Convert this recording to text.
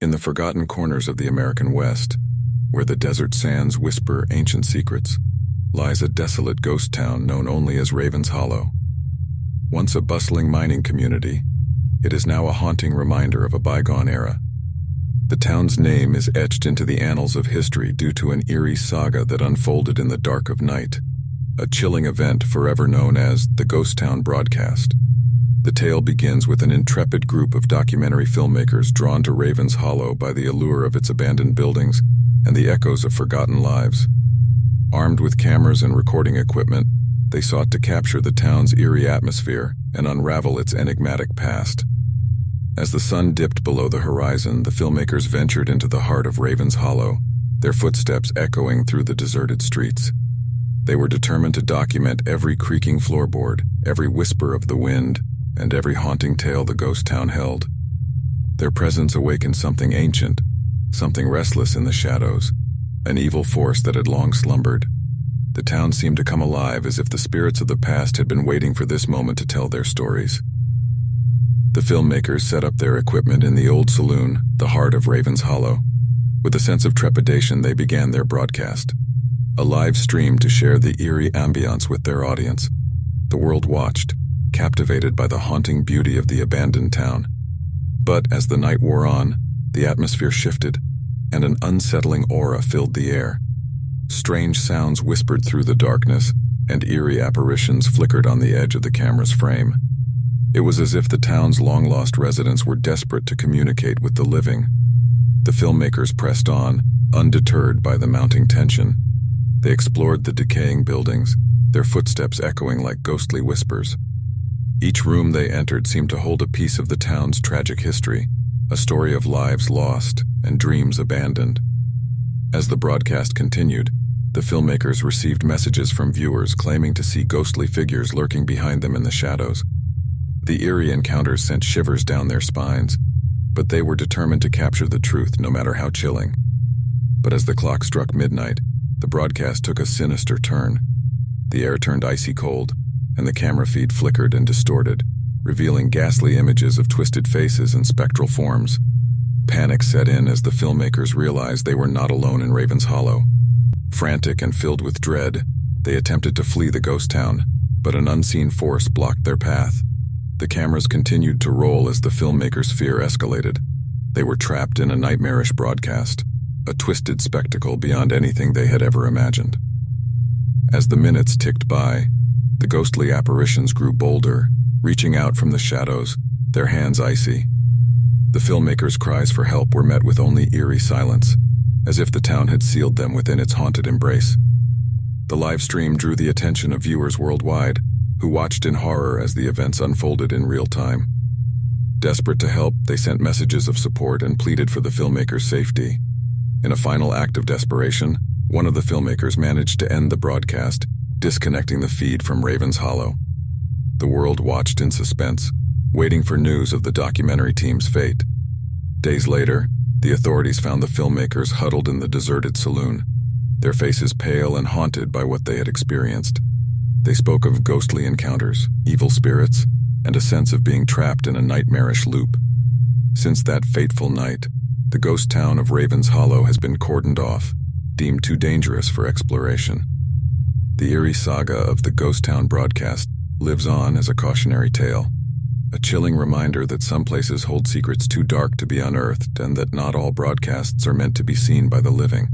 In the forgotten corners of the American West, where the desert sands whisper ancient secrets, lies a desolate ghost town known only as Raven's Hollow. Once a bustling mining community, it is now a haunting reminder of a bygone era. The town's name is etched into the annals of history due to an eerie saga that unfolded in the dark of night, a chilling event forever known as the Ghost Town Broadcast. The tale begins with an intrepid group of documentary filmmakers drawn to Raven's Hollow by the allure of its abandoned buildings and the echoes of forgotten lives. Armed with cameras and recording equipment, they sought to capture the town's eerie atmosphere and unravel its enigmatic past. As the sun dipped below the horizon, the filmmakers ventured into the heart of Raven's Hollow, their footsteps echoing through the deserted streets. They were determined to document every creaking floorboard, every whisper of the wind, and every haunting tale the ghost town held. Their presence awakened something ancient, something restless in the shadows, an evil force that had long slumbered. The town seemed to come alive as if the spirits of the past had been waiting for this moment to tell their stories. The filmmakers set up their equipment in the old saloon, the heart of Raven's Hollow. With a sense of trepidation, they began their broadcast, a live stream to share the eerie ambience with their audience. The world watched, captivated by the haunting beauty of the abandoned town. But as the night wore on, the atmosphere shifted, and an unsettling aura filled the air. Strange sounds whispered through the darkness, and eerie apparitions flickered on the edge of the camera's frame. It was as if the town's long-lost residents were desperate to communicate with the living. The filmmakers pressed on, undeterred by the mounting tension. They explored the decaying buildings, their footsteps echoing like ghostly whispers. Each room they entered seemed to hold a piece of the town's tragic history, a story of lives lost and dreams abandoned. As the broadcast continued, the filmmakers received messages from viewers claiming to see ghostly figures lurking behind them in the shadows. The eerie encounters sent shivers down their spines, but they were determined to capture the truth no matter how chilling. But as the clock struck midnight, the broadcast took a sinister turn. The air turned icy cold, and the camera feed flickered and distorted, revealing ghastly images of twisted faces and spectral forms. Panic set in as the filmmakers realized they were not alone in Raven's Hollow. Frantic and filled with dread, they attempted to flee the ghost town, but an unseen force blocked their path. The cameras continued to roll as the filmmakers' fear escalated. They were trapped in a nightmarish broadcast, a twisted spectacle beyond anything they had ever imagined. As the minutes ticked by, the ghostly apparitions grew bolder, reaching out from the shadows, their hands icy. The filmmakers' cries for help were met with only eerie silence, as if the town had sealed them within its haunted embrace. The live stream drew the attention of viewers worldwide, who watched in horror as the events unfolded in real time. Desperate to help, they sent messages of support and pleaded for the filmmakers' safety. In a final act of desperation, one of the filmmakers managed to end the broadcast, disconnecting the feed from Raven's Hollow. The world watched in suspense, waiting for news of the documentary team's fate. Days later, the authorities found the filmmakers huddled in the deserted saloon, their faces pale and haunted by what they had experienced. They spoke of ghostly encounters, evil spirits, and a sense of being trapped in a nightmarish loop. Since that fateful night, the ghost town of Raven's Hollow has been cordoned off, deemed too dangerous for exploration. The eerie saga of the Ghost Town Broadcast lives on as a cautionary tale, a chilling reminder that some places hold secrets too dark to be unearthed and that not all broadcasts are meant to be seen by the living.